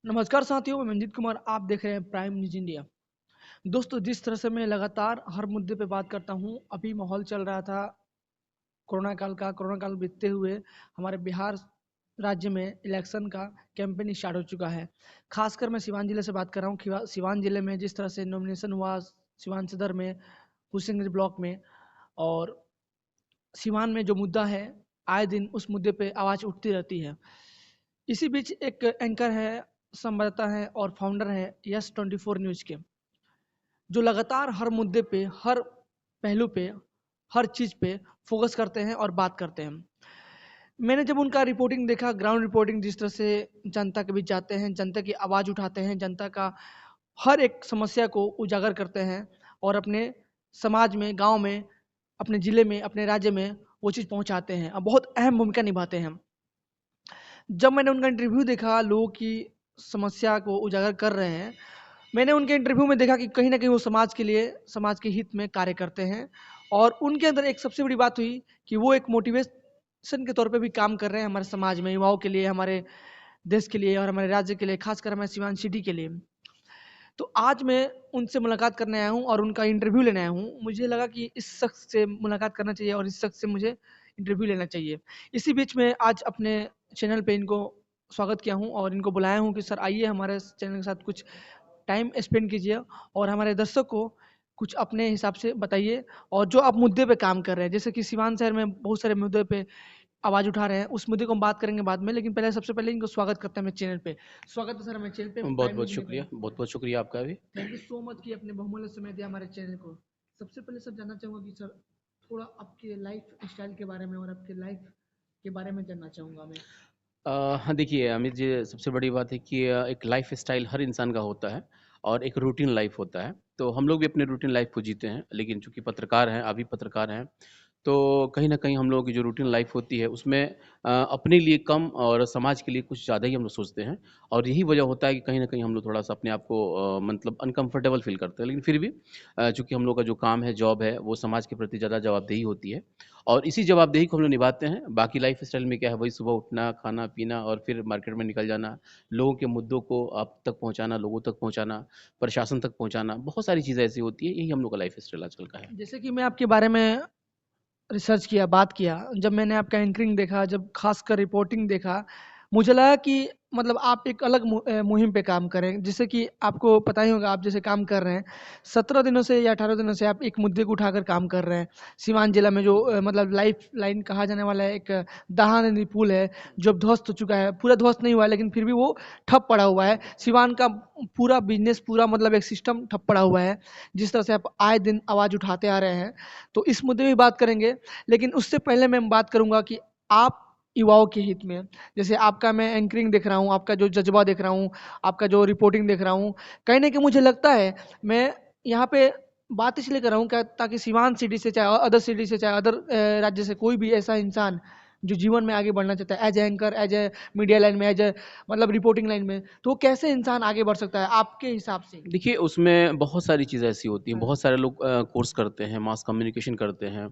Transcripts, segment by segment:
नमस्कार साथियों, मैं मनजीत कुमार। आप देख रहे हैं प्राइम न्यूज इंडिया। दोस्तों, जिस तरह से मैं लगातार हर मुद्दे पे बात करता हूं, अभी माहौल चल रहा था कोरोना काल बीतते हुए हमारे बिहार राज्य में इलेक्शन का कैंपेन स्टार्ट हो चुका है। खासकर मैं सिवान जिले से बात कर रहा हूं कि सिवान जिले में जिस तरह से नॉमिनेशन हुआ, सिवान सदर में, हुसैनगंज ब्लॉक में और सिवान में जो मुद्दा है, आए दिन उस मुद्दे पे आवाज उठती रहती है। इसी बीच एक एंकर है, संवाददाता है और फाउंडर है यस 24 न्यूज के, जो लगातार हर मुद्दे पे, हर पहलू पे, हर चीज पे फोकस करते हैं और बात करते हैं। मैंने जब उनका रिपोर्टिंग देखा, ग्राउंड रिपोर्टिंग, जिस तरह से जनता के बीच जाते हैं, जनता की आवाज उठाते हैं, जनता का हर एक समस्या को उजागर करते हैं और अपने समाज में, गांव में, अपने जिले में, अपने राज्य में वो चीज़ पहुंचाते हैं और बहुत अहम भूमिका निभाते हैं। जब मैंने उनका इंटरव्यू देखा, लोगों की समस्या को उजागर कर रहे हैं, मैंने उनके इंटरव्यू में देखा कि कहीं न कहीं वो समाज के लिए, समाज के हित में कार्य करते हैं। और उनके अंदर एक सबसे बड़ी बात हुई कि वो एक मोटिवेशन के तौर पे भी काम कर रहे हैं हमारे समाज में, युवाओं के लिए, हमारे देश के लिए और हमारे राज्य के लिए, खासकर हमारे सिवान सिटी के लिए। तो आज मैं उनसे मुलाकात करने आया हूँ और उनका इंटरव्यू लेने आया हूँ। मुझे लगा कि इस शख्स से मुलाकात करना चाहिए और इस शख्स से मुझे इंटरव्यू लेना चाहिए। इसी बीच मैं आज अपने चैनल पे इनको स्वागत किया हूँ और इनको बुलाया हूँ कि सर आइए हमारे चैनल के साथ कुछ टाइम स्पेंड कीजिए और हमारे दर्शक को कुछ अपने हिसाब से बताइए और जो आप मुद्दे पे काम कर रहे हैं, जैसे कि सिवान शहर में बहुत सारे मुद्दे पे आवाज उठा रहे हैं, उस मुद्दे को हम बात करेंगे बाद में, लेकिन पहले सबसे पहले इनको स्वागत करते हैं मेरे चैनल पे। स्वागत है सर हमारे चैनल पे, प्राइम बहुत-बहुत न्यूज़ इंडिया शुक्रिया, पे। बहुत-बहुत शुक्रिया आपका भी। थैंक यू सो मच कि अपने बहुमूल्य समय दिया हमारे चैनल को। सबसे पहले सर जानना चाहूँगा कि सर थोड़ा आपके लाइफ स्टाइल के बारे में और आपके लाइफ के बारे में जानना चाहूँगा मैं। हाँ, देखिए अमित जी, सबसे बड़ी बात है कि एक लाइफ़स्टाइल हर इंसान का होता है और एक रूटीन लाइफ़ होता है। तो हम लोग भी अपने रूटीन लाइफ़ को जीते हैं, लेकिन चूँकि पत्रकार हैं, आप भी पत्रकार हैं, तो कहीं न कहीं हम लोगों की जो रूटीन लाइफ़ होती है उसमें अपने लिए कम और समाज के लिए कुछ ज़्यादा ही हम लोग सोचते हैं। और यही वजह होता है कि कहीं न कहीं हम लोग थोड़ा-सा अपने आप को मतलब अनकम्फ़र्टेबल फ़ील करते हैं। लेकिन फिर भी चूँकि हम लोग का जो काम है, जॉब है, वो समाज के प्रति ज़्यादा जवाबदेही होती है और इसी जवाबदेही को हम लोग निभाते हैं। बाकी लाइफ़स्टाइल में क्या है, वही सुबह उठना, खाना-पीना और फिर मार्केट में निकल जाना, लोगों के मुद्दों को आप तक पहुँचाना, लोगों तक पहुँचाना, प्रशासन तक पहुँचाना, बहुत सारी चीज़ें ऐसी होती हैं, यही हम लोग का लाइफ़स्टाइल आजकल का है। जैसे कि मैं आपके बारे में रिसर्च किया, बात किया, जब मैंने आपका एंकरिंग देखा, जब खासकर रिपोर्टिंग देखा, मुझे लगा कि मतलब आप एक अलग मुहिम पे काम करें। जैसे कि आपको पता ही होगा, आप जैसे काम कर रहे हैं, 17 दिनों से या 18 दिनों से आप एक मुद्दे को उठाकर काम कर रहे हैं। सीवान जिला में जो मतलब लाइफ लाइन कहा जाने वाला है, एक दहा नदी पुल है, जो अब ध्वस्त हो चुका है। पूरा ध्वस्त नहीं हुआ है, लेकिन फिर भी वो ठप पड़ा हुआ है। सीवान का पूरा बिज़नेस, पूरा मतलब एक सिस्टम ठप पड़ा हुआ है। जिस तरह से आप आए दिन आवाज़ उठाते आ रहे हैं, तो इस मुद्दे में बात करेंगे। लेकिन उससे पहले मैं बात करूँगा कि आप युवाओं के हित में, जैसे आपका मैं एंकरिंग देख रहा हूँ, आपका जो जज़्बा देख रहा हूँ, आपका जो रिपोर्टिंग देख रहा हूँ, कहीं न कहीं मुझे लगता है मैं यहाँ पे बात इसलिए कर रहा हूँ क्या, ताकि सिवान सिटी से, चाहे अदर सिटी से, चाहे अदर राज्य से कोई भी ऐसा इंसान जो जीवन में आगे बढ़ना चाहता है, as a anchor, as a media line में, एज़ ए मतलब रिपोर्टिंग लाइन में, तो वो कैसे इंसान आगे बढ़ सकता है आपके हिसाब से? देखिए, उसमें बहुत सारी चीज़ें ऐसी होती हैं, हाँ। बहुत सारे लोग कोर्स करते हैं, मास कम्युनिकेशन करते हैं।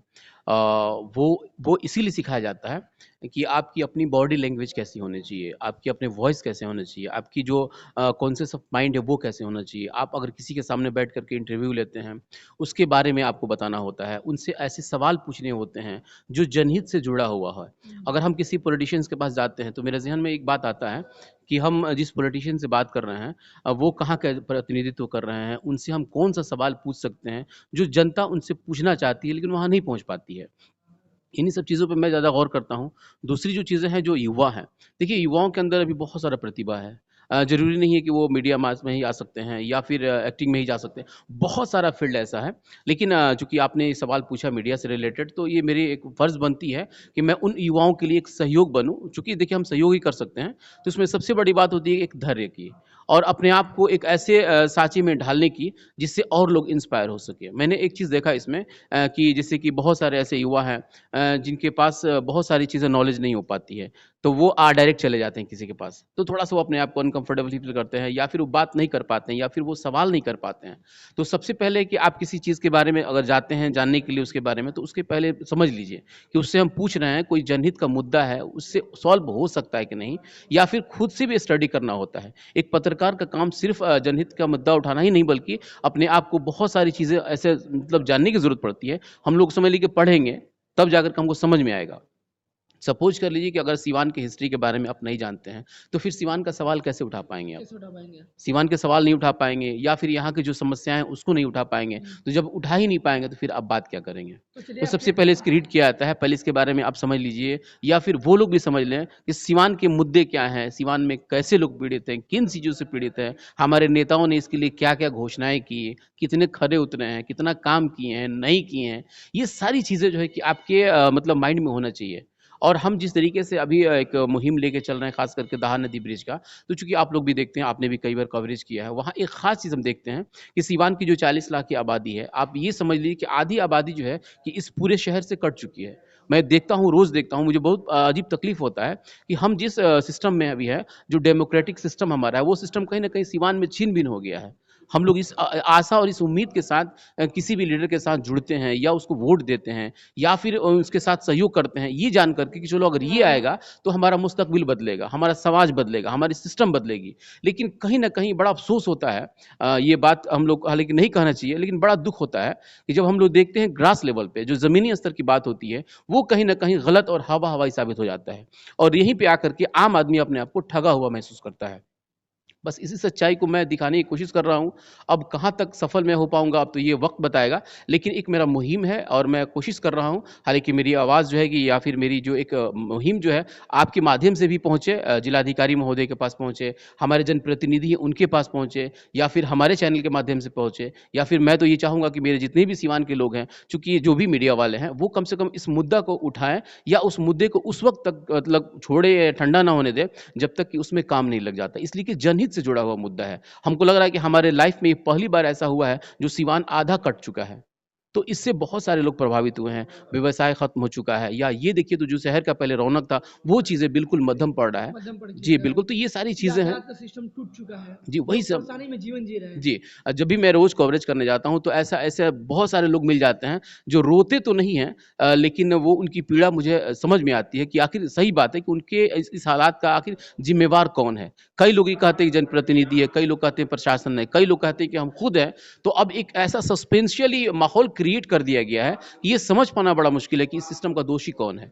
वो इसीलिए सिखाया जाता है कि आपकी अपनी बॉडी लैंग्वेज कैसी होनी चाहिए, आपकी अपने वॉइस कैसे होने चाहिए, आपकी जो कॉन्शियस ऑफ माइंड है, वो कैसे होना चाहिए। आप अगर किसी के सामने बैठ कर के इंटरव्यू लेते हैं, उसके बारे में आपको बताना होता है, उनसे ऐसे सवाल पूछने होते हैं, जो जनहित से जुड़ा हुआ है। अगर हम किसी पॉलिटिशियंस के पास जाते हैं, तो मेरे ज़हन में एक बात आता है कि हम जिस पॉलिटिशियन से बात कर रहे हैं, वो कहाँ का प्रतिनिधित्व कर रहे हैं, उनसे हम कौन-सा सवाल पूछ सकते हैं, जो जनता उनसे पूछना चाहती है लेकिन वहाँ नहीं पहुँच पाती है। इन्हीं सब चीज़ों पे मैं ज़्यादा गौर करता हूँ। दूसरी जो चीज़ें हैं, जो युवा हैं, देखिए युवाओं के अंदर अभी बहुत सारा प्रतिभा है। ज़रूरी नहीं है कि वो मीडिया मास में ही आ सकते हैं या फिर एक्टिंग में ही जा सकते हैं। बहुत सारा फ़ील्ड ऐसा है। लेकिन चूँकि आपने ये सवाल पूछा मीडिया से रिलेटेड, तो ये मेरी एक फ़र्ज़ बनती है कि मैं उन युवाओं के लिए एक सहयोग बनूँ। चूँकि देखिए हम सहयोग ही कर सकते हैं, तो इसमें सबसे बड़ी बात होती है एक धैर्य की। और अपने आप को एक ऐसे साँचे में ढालने की जिससे और लोग इंस्पायर हो सकें। मैंने एक चीज़ देखा इसमें कि जैसे कि बहुत सारे ऐसे युवा हैं जिनके पास बहुत सारी चीज़ें नॉलेज नहीं हो पाती है, तो वो डायरेक्ट चले जाते हैं किसी के पास। तो थोड़ा-सा वो अपने आप को अनकम्फर्टेबल फ़ील करते हैं या फिर वो बात नहीं कर पाते हैं या फिर वो सवाल नहीं कर पाते हैं। तो सबसे पहले कि आप किसी चीज़ के बारे में अगर जाते हैं जानने के लिए उसके बारे में, तो उसके पहले समझ लीजिए कि उससे हम पूछ रहे हैं, कोई जनहित का मुद्दा है, उससे सॉल्व हो सकता है कि नहीं, या फिर खुद से भी स्टडी करना होता है। एक पत्रकार का काम सिर्फ़ जनहित का मुद्दा उठाना ही नहीं, बल्कि अपने आप को बहुत सारी चीज़ें ऐसे मतलब जानने की ज़रूरत पड़ती है। हम लोग समझ लीजिए कि पढ़ेंगे, तब जाकर के हमको समझ में आएगा। सपोज़ कर लीजिए कि अगर सिवान की हिस्ट्री के बारे में आप नहीं जानते हैं, तो फिर सिवान का सवाल कैसे उठा पाएँगे आप? कैसे उठा पाएँगे? सिवान के सवाल नहीं उठा पाएँगे या फिर यहाँ की जो समस्याएँ हैं, उसको नहीं उठा पाएँगे। हुँ। तो जब उठा ही नहीं पाएँगे, तो फिर आप बात क्या करेंगे? तो चलिए तो सबसे आपने पहले इसकी रीड किया जाता है, पहले इसके बारे में आप समझ लीजिए या फिर वो लोग भी समझ लें कि सिवान के मुद्दे क्या हैं, सिवान में कैसे लोग पीड़ित हैं, किन चीज़ों से पीड़ित हैं, हमारे नेताओं ने इसके लिए क्या-क्या घोषणाएँ की, कितने खरे उतरे हैं, कितना काम किए हैं, नहीं किए हैं। ये सारी चीज़ें जो है कि आपके मतलब माइंड में होना चाहिए। और हम जिस तरीके से अभी एक मुहिम लेके चल रहे हैं, ख़ास करके दाहा नदी ब्रिज का, तो चूँकि आप लोग भी देखते हैं, आपने भी कई बार कवरेज किया है, वहाँ एक ख़ास चीज़ हम देखते हैं कि सीवान की जो 40 लाख की आबादी है, आप ये समझ लीजिए कि आधी आबादी जो है कि इस पूरे शहर से कट चुकी है। मैं देखता हूँ, रोज़ देखता हूँ, मुझे बहुत अजीब तकलीफ़ होता है कि हम जिस सिस्टम में अभी हैं, जो डेमोक्रेटिक सिस्टम हमारा है, वो सिस्टम कहीं न कहीं सीवान में छिन-भिन हो गया है। हम लोग इस आशा और इस उम्मीद के साथ किसी भी लीडर के साथ जुड़ते हैं या उसको वोट देते हैं या फिर उसके साथ सहयोग करते हैं, ये जान कर के कि चलो अगर ये आएगा, तो हमारा मुस्तकबिल बदलेगा, हमारा समाज बदलेगा, हमारी सिस्टम बदलेगी। लेकिन कहीं न कहीं बड़ा अफ़सोस होता है ये बात हम लोग हालाँकि नहीं कहना चाहिए, लेकिन बड़ा दुःख होता है कि जब हम लोग देखते हैं ग्रास लेवल पे, जो ज़मीनी स्तर की बात होती है, वो कहीं न कहीं गलत और हवा-हवाई साबित हो जाता है। और यहीं पे आकर के आम आदमी अपने आप को ठगा हुआ महसूस करता है। बस इसी सच्चाई को मैं दिखाने की कोशिश कर रहा हूँ। अब कहाँ तक सफल मैं हो पाऊँगा, अब तो ये वक़्त बताएगा। लेकिन एक मेरा मुहिम है और मैं कोशिश कर रहा हूँ, हालाँकि मेरी आवाज़ जो है कि या फिर मेरी जो एक मुहिम जो है, आपके माध्यम से भी पहुँचे, जिलाधिकारी महोदय के पास पहुँचे, हमारे जनप्रतिनिधि हैं, उनके पास पहुँचे या फिर हमारे चैनल के माध्यम से पहुँचे या फिर मैं तो ये चाहूँगा कि मेरे जितने भी सीवान के लोग हैं, चूँकि ये जो भी मीडिया वाले हैं, वो कम से कम इस मुद्दा को उठाएँ या उस मुद्दे को उस वक़्त तक मतलब छोड़े, ठंडा ना होने दें, जब तक कि उसमें काम नहीं लग जाता। इसलिए कि जनहित से जुड़ा हुआ मुद्दा है। हमको लग रहा है कि हमारे लाइफ में ये पहली बार ऐसा हुआ है जो सिवान आधा कट चुका है। तो इससे बहुत सारे लोग प्रभावित हुए हैं। व्यवसाय खत्म हो चुका है या ये देखिए तो जो शहर का पहले रौनक था, वो चीज़ें बिल्कुल मद्धम पड़ रहा है। मध्यम पड़ जी, चुका है। बिल्कुल, तो ये सारी चीज़ें हैं। यातायात का सिस्टम टूट चुका है। जी, वही लोग सब। परेशानी में जीवन जी रहे हैं। जी। जब भी मैं रोज़ कवरेज करने जाता हूँ, तो ऐसा ऐसे बहुत सारे लोग मिल जाते हैं, जो रोते तो नहीं हैं लेकिन वो उनकी पीड़ा मुझे समझ में आती है कि आखिर सही बात है कि उनके इस हालात का आखिर ज़िम्मेवार कौन है? कई लोग ये कहते हैं कि जनप्रतिनिधि है, कई लोग कहते हैं प्रशासन है, कई लोग कहते हैं कि हम खुद हैं। तो अब एक ऐसा सस्पेंशियली माहौल क्रिएट कर दिया गया है, कि ये समझ पाना बड़ा मुश्किल है कि इस सिस्टम का दोषी कौन है?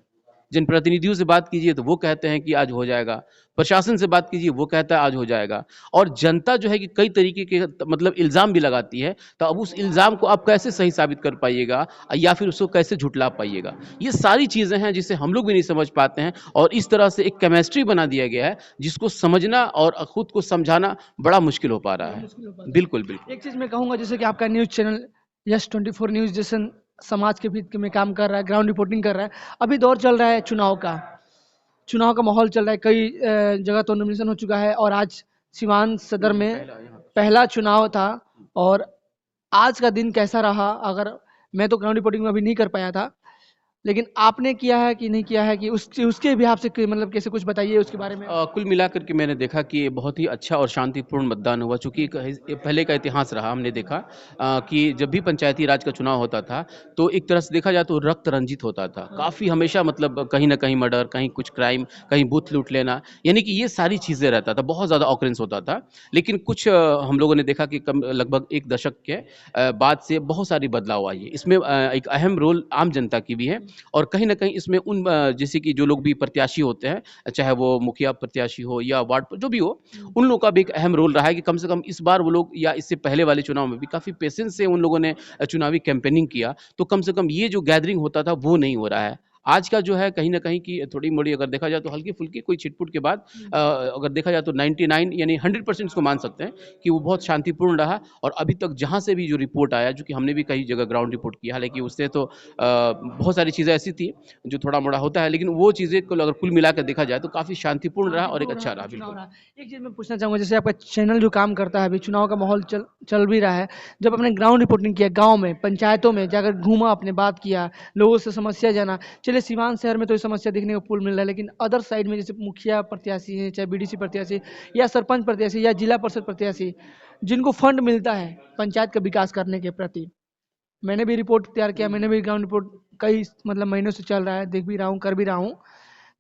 जनप्रतिनिधियों से बात कीजिए तो वो कहते हैं कि आज हो जाएगा। प्रशासन से बात कीजिए वो कहता है आज हो जाएगा। और जनता जो है कि कई तरीके के मतलब इल्ज़ाम भी लगाती है, तो अब उस इल्ज़ाम को आप कैसे सही साबित कर पाइएगा या फिर उसको कैसे झुठला पाइएगा? ये सारी चीज़ें हैं जिसे हम लोग भी नहीं समझ पाते हैं और इस तरह से एक केमिस्ट्री बना दिया गया है, जिसको समझना और खुद को समझाना बड़ा मुश्किल हो पा रहा बड़ा है। मुश्किल हो पाता बिल्कुल, है। बिल्कुल। एक चीज़ मैं कहूँगा जैसे कि आपका न्यूज़ चैनल यस 24 न्यूज़ जैसे समाज के हित में काम कर रहा है, ग्राउंड रिपोर्टिंग कर रहा है। अभी दौर चल रहा है चुनाव का। चुनाव का माहौल चल रहा है, कई जगह तो नॉमिनेशन हो चुका है और आज सिवान सदर में पहला चुनाव था और आज का दिन कैसा रहा? अगर मैं तो ग्राउंड रिपोर्टिंग में अभी नहीं कर पाया था, लेकिन आपने किया है कि नहीं किया है कि उसके बिहाफ़ से मतलब कैसे कुछ बताइए उसके बारे में? कुल मिलाकर के मैंने देखा कि ये बहुत ही अच्छा और शांतिपूर्ण मतदान हुआ चूँकि ये पहले का इतिहास रहा हमने देखा कि जब भी पंचायती राज का चुनाव होता था, तो एक तरह से देखा जाए तो रक्त रंजित होता था। हाँ। काफ़ी हमेशा मतलब कहीं न कहीं मर्डर, कहीं कुछ क्राइम, कहीं बूथ लूट लेना, यानी कि ये सारी चीज़ें रहता था, बहुत ज़्यादा ऑकरेंस होता था। लेकिन कुछ हम लोगों ने देखा कि कम लगभग 1 दशक के बाद से बहुत सारी बदलाव आई है। इसमें एक अहम रोल आम जनता की भी है और कहीं न कहीं इसमें उन जैसे कि जो लोग भी प्रत्याशी होते हैं, चाहे वो मुखिया प्रत्याशी हो या वार्ड जो भी हो, उन लोगों का भी एक अहम रोल रहा है कि कम से कम इस बार वो लोग या इससे पहले वाले चुनाव में भी काफ़ी पेशेंस से उन लोगों ने चुनावी कैंपेनिंग किया, तो कम से कम ये जो गैदरिंग होता था वो नहीं हो रहा है। आज का जो है कहीं न कहीं कि थोड़ी-मोड़ी अगर देखा जाए तो हल्की-फुल्की कोई छिटपुट के बाद अगर देखा जाए तो 99 यानी 100% इसको मान सकते हैं कि वो बहुत शांतिपूर्ण रहा और अभी तक जहाँ से भी जो रिपोर्ट आया, जो कि हमने भी कई जगह ग्राउंड रिपोर्ट किया, हालाँकि उससे तो बहुत सारी चीज़ें ऐसी थी जो थोड़ा-मोड़ा होता है, लेकिन वो चीज़ें को अगर कुल मिला के देखा जाए तो काफ़ी शांतिपूर्ण रहा और एक शांतिपूर्ण रहा अच्छा रहा, चुनाव बिल्कुल। रहा। एक चीज़ मैं पूछना चाहूँगा, जैसे आपका चैनल जो काम करता है, अभी चुनाव का माहौल चल चल भी रहा है। जब आपने ग्राउंड रिपोर्टिंग किया, गाँव में, पंचायतों में जाकर घूमा, आपने बात किया, लोगों से समस्या जाना। चलिए सिवान शहर में तो ये समस्या देखने को पुल मिल रहा है, लेकिन अदर साइड में जैसे मुखिया प्रत्याशी हैं, चाहे बीडीसी प्रत्याशी या सरपंच प्रत्याशी या जिला परिषद प्रत्याशी, जिनको फंड मिलता है पंचायत का विकास करने के प्रति। मैंने भी रिपोर्ट तैयार किया, मैंने भी ग्राउंड रिपोर्ट कई मतलब महीनों से चल रहा है, देख भी रहा हूँ, कर भी रहा हूँ।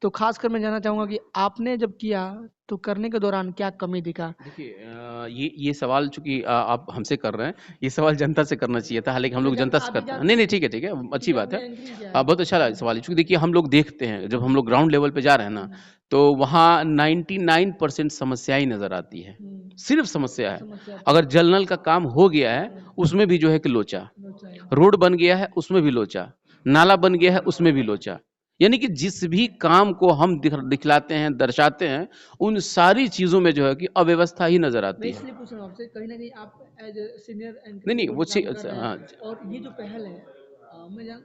तो खासकर मैं जानना चाहूँगा कि आपने जब किया तो करने के दौरान क्या कमी दिखा? देखिए ये सवाल चूँकि आप हमसे कर रहे हैं, ये सवाल जनता से करना चाहिए था, हालाँकि हम मैं लोग जनता जानता से आप ही करते हैं। जानते नहीं, नहीं, हैं ठीक है, अच्छी क्योंकि बात है। आपने एंकरिंग किया है। बहुत अच्छा सवाल है, चूँकि देखिए हम लोग देखते हैं, जब हम लोग ग्राउंड लेवल पे जा रहे हैं ना, हुँ, तो वहाँ 99% समस्याएँ नज़र आती हैं, हुँ, सिर्फ़ समस्या है। समस्या तो अगर जल नल का काम हो गया है, हुँ, उसमें भी जो है कि लोचा, लोचा है। रोड बन गया है, उसमें भी लोचा, नाला बन गया है, उसमें भी लोचा। यानी कि जिस भी काम को हम दिखलाते हैं, दर्शाते हैं, उन सारी चीज़ों में जो है कि अव्यवस्था ही नज़र मैं आती है। इसलिए पूछ रहा हूँ आपसे, कहीं न कहीं आप एज़ अ सीनियर एंकर नहीं, नहीं, रिपोर्टर वो काम कर रहे हैं हाँ, और ये जो पहल है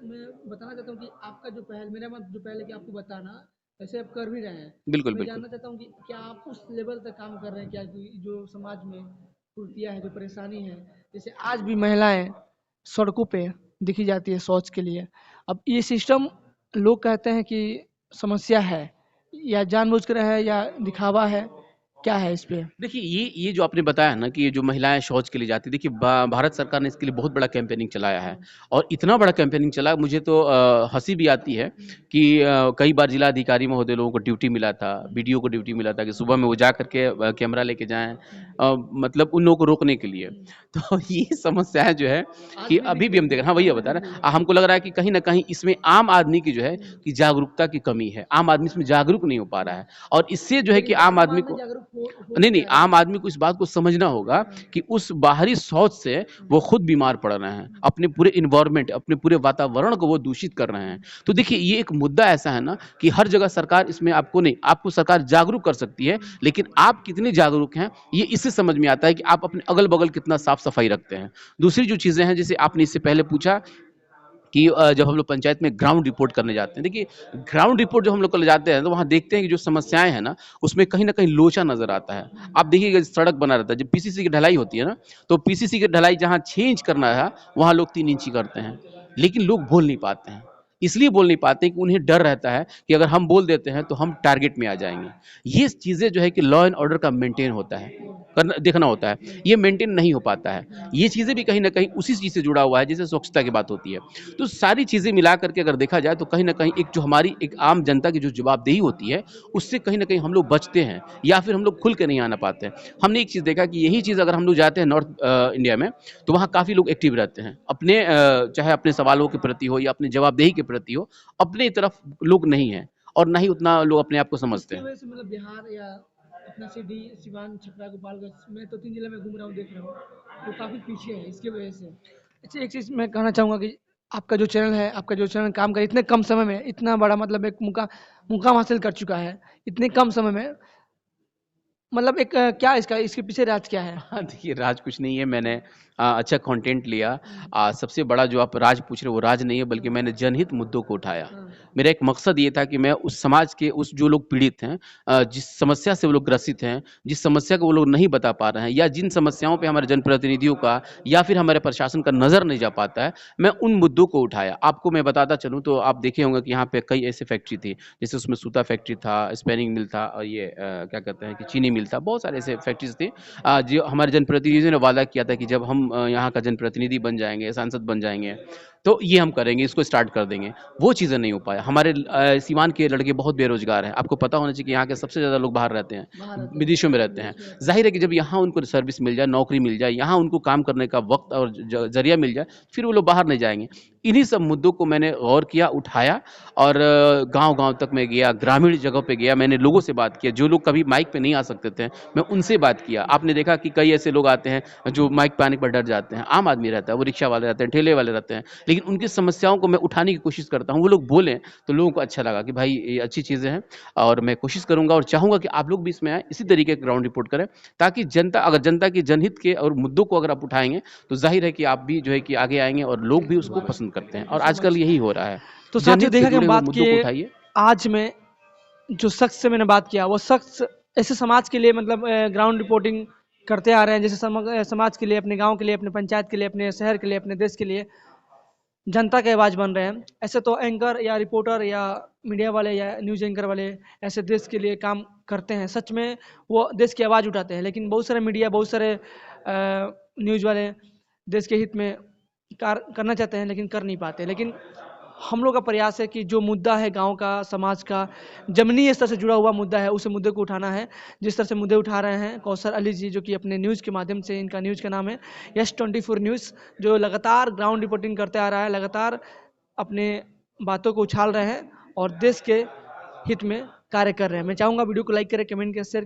मैं बताना चाहता हूँ कि आपका जो पहल, मेरा मत जो पहल है कि आपको बताना, वैसे आप कर भी रहे हैं। बिल्कुल, मैं बिल्कुल। जानना चाहता हूँ कि क्या आप उस लेवल तक काम कर रहे हैं क्या, कि जो समाज में कुरीतियाँ है, जो परेशानी है, जैसे आज भी महिलाएँ सड़कों पे दिखी जाती है शौच के लिए। अब ये सिस्टम लोग कहते हैं कि समस्या है, या जानबूझकर है या दिखावा है, क्या है इस पे? देखिए, ये जो आपने बताया ना कि ये जो महिलाएँ शौच के लिए जाती हैं, देखिए भारत सरकार ने इसके लिए बहुत बड़ा कैंपेनिंग चलाया है हाँ। और इतना बड़ा कैंपेनिंग चला मुझे तो हँसी भी आती है हुँ, कि कई बार जिलाधिकारी महोदय लोगों को ड्यूटी मिला था, हुँ, बीडीओ को ड्यूटी मिला था कि हुँ, सुबह में वो जा कर के कैमरा लेके जाएँ हुँ, मतलब उन लोगों को रोकने के लिए। हुँ। तो ये समस्याएँ जो है आज कि भी दिख अभी भी रही हम देख है, रहे हैं हाँ, वही आज भी बता दिख रहे रही हैं। है। हमको लग रहा है कि कहीं न कहीं इसमें आम आदमी की जो है हुँ। कि जागरूकता की कमी है। आम आदमी इसमें जागरूक नहीं हो पा रहा है और इससे जो है कि लेकिन आम आम आदमी आदमी को जागरूक हो नहीं, भी नहीं, रहा है आम ना। आदमी को इस बात को समझना होगा हाँ, कि उस बाहरी शौच से हुँ, वो खुद बीमार पड़ रहे हैं। हुँ, अपने पूरे एनवायरनमेंट, अपने पूरे वातावरण को वो दूषित कर रहे हैं। हुँ, तो देखिए, ये एक मुद्दा ऐसा है ना कि हर जगह सरकार इसमें आपको नहीं, आपको सरकार जागरूक कर सकती है, हुँ। लेकिन आप कितने जागरूक हैं, ये इससे समझ में आता है कि आप अपने अगल-बगल कितना साफ-सफाई रखते हैं। दूसरी जो चीज़ें हैं, जैसे आपने इससे पहले पूछा कि जब हम लोग पंचायत में ग्राउंड रिपोर्ट करने जाते हैं। देखिए, ग्राउंड रिपोर्ट जब हम लोग करने जाते हैं, तो वहाँ देखते हैं कि जो समस्याएँ हैं ना, उसमें कहीं न कहीं लोचा नज़र आता है। आप देखिएगा सड़क बना रहता है, जब पीसीसी की ढलाई होती है ना, तो पीसीसी की ढलाई जहाँ 6 इंच करना है, वहाँ लोग 3 इंच ही करते हैं। लेकिन लोग बोल नहीं पाते हैं। इसलिए बोल नहीं पाते कि उन्हें डर रहता है कि अगर हम बोल देते हैं, तो हम टारगेट में आ जाएँगे। ये चीज़ें जो है कि लॉ एंड ऑर्डर का मेंटेन होता है, करना देखना होता है। ये मेंटेन नहीं हो पाता है। ये चीज़ें भी कहीं न कहीं उसी चीज़ से जुड़ा हुआ है, जैसे स्वच्छता की बात होती है। तो सारी चीज़ें मिला करके अगर देखा जाए तो कहीं न कहीं एक जो हमारी एक आम जनता की जो जवाबदेही होती है, उससे कहीं न कहीं हम लोग बचते हैं या फिर हम लोग खुल के नहीं आना पाते हैं। हमने एक चीज़ देखा कि यही चीज़ अगर हम लोग जाते हैं नॉर्थ इंडिया में, तो वहाँ काफ़ी लोग एक्टिव रहते हैं। अपने चाहे अपने सवालों के प्रति हो या अपनी जवाबदेही के प्रति हो, अपनी तरफ लोग नहीं हैं और ना ही उतना लोग अपने आप को समझते इसकी हैं। वजह से मतलब बिहार या अपना सिवान, छपरा, गोपालगंज, मैं तो 3 जिले में घूम रहा हूँ, देख रहा हूँ, वो काफ़ी पीछे है इसकी वजह से। अच्छा, एक चीज़ मैं कहना चाहूँगा कि आपका जो चैनल काम करे इतने कम समय में इतना बड़ा मतलब एक मुकाम हासिल कर चुका है, इतने कम समय में, मतलब एक क्या इसका इसके पीछे राज क्या है? हाँ, देखिए राज कुछ नहीं है मैंने अच्छा कंटेंट लिया हुँ, सबसे बड़ा जो आप राज पूछ रहे हो वो राज नहीं है बल्कि हाँ, मैंने जनहित मुद्दों को उठाया हाँ, मेरा एक मकसद ये था कि मैं उस समाज के उस जो लोग पीड़ित हैं जिस समस्या से वो लोग ग्रसित हैं जिस समस्या को वो लोग नहीं बता पा रहे हैं या जिन समस्याओं पे हमारे जनप्रतिनिधियों का या फिर हमारे प्रशासन का नज़र नहीं जा पाता है मैं उन मुद्दों को उठाया आपको मैं बताता चलूँ तो आप देखे होंगे कि यहाँ पे कई ऐसे फैक्ट्री थी जैसे उसमें सूता फैक्ट्री था स्पेनिंग मिल था और ये क्या कहते हैं कि चीनी मिल था बहुत सारे ऐसे फैक्ट्रीज थे जो हमारे जनप्रतिनिधियों ने वादा किया था कि जब हम यहाँ का जनप्रतिनिधि बन जाएंगे सांसद बन जाएंगे तो ये हम करेंगे इसको स्टार्ट कर देंगे वो चीज़ें नहीं हो पाया हमारे सीवान के लड़के बहुत बेरोजगार हैं आपको पता होना चाहिए कि यहाँ के सबसे ज़्यादा लोग बाहर रहते हैं बाहर रहते हैं, विदेशों में रहते हैं विदेश में रहते हैं। जाहिर है कि जब यहाँ उनको सर्विस मिल जाए नौकरी मिल जाए यहाँ उनको काम करने का वक्त और जरिया मिल जाए फिर वो लोग बाहर नहीं जाएंगे इन्हीं सब मुद्दों को मैंने गौर किया उठाया और गांव-गांव तक मैं गया ग्रामीण जगह पे गया मैंने लोगों से बात किया जो लोग कभी माइक पे नहीं आ सकते थे मैं उनसे बात किया आपने देखा कि कई ऐसे लोग आते हैं जो माइक पे आने पर डर जाते हैं आम आदमी रहता है वो रिक्शा वाले रहते हैं ठेले वाले रहते हैं लेकिन उनकी समस्याओं को मैं उठाने की कोशिश करता हूँ। वो लोग बोलें, तो लोगों को अच्छा लगा कि भाई ये अच्छी चीज़ें हैं और मैं कोशिश करूँगा और चाहूँगा कि आप लोग भी इसमें आएँ, इसी तरीके का ग्राउंड रिपोर्ट करें, ताकि जनता के जनहित के और मुद्दों को अगर आप उठाएँगे, तो ज़ाहिर है कि आप भी जो है कि आगे आएँगे और लोग भी उसको पसंद करते हैं थैंक यू और सो आजकल मच। यही हो रहा है। तो साथियों, जनहित से देखा कि हम जुड़े हुए बात मुद्दों को किए, उठाइए। आज मैं जो शख्स से मैंने बात किया, वो शख्स ऐसे समाज के लिए मतलब ग्राउंड रिपोर्टिंग करते आ रहे हैं, जैसे समाज के लिए, अपने गांव के लिए, अपने पंचायत के लिए, अपने शहर के लिए, अपने देश के लिए जनता के आवाज़ बन रहे हैं। ऐसे तो एंकर या रिपोर्टर या मीडिया वाले या न्यूज़ एंकर वाले ऐसे देश के लिए काम करते हैं, सच में वो देश की आवाज़ उठाते हैं। लेकिन बहुत सारे मीडिया, बहुत सारे न्यूज़ वाले देश के हित में करना चाहते हैं, लेकिन कर नहीं पाते। लेकिन हम लोग का प्रयास है कि जो मुद्दा है गांव का, समाज का, जमीनी स्तर से जुड़ा हुआ मुद्दा है, उस मुद्दे को उठाना है। जिस तरह से मुद्दे उठा रहे हैं कौसर अली जी, जो कि अपने न्यूज़ के माध्यम से, इनका न्यूज़ का नाम है यस 24 न्यूज़, जो लगातार ग्राउंड रिपोर्टिंग करते आ रहा है, लगातार अपने बातों को उछाल रहे हैं और देश के हित में कार्य कर रहे हैं। मैं चाहूँगा वीडियो को लाइक करें, कमेंट करें, शेयर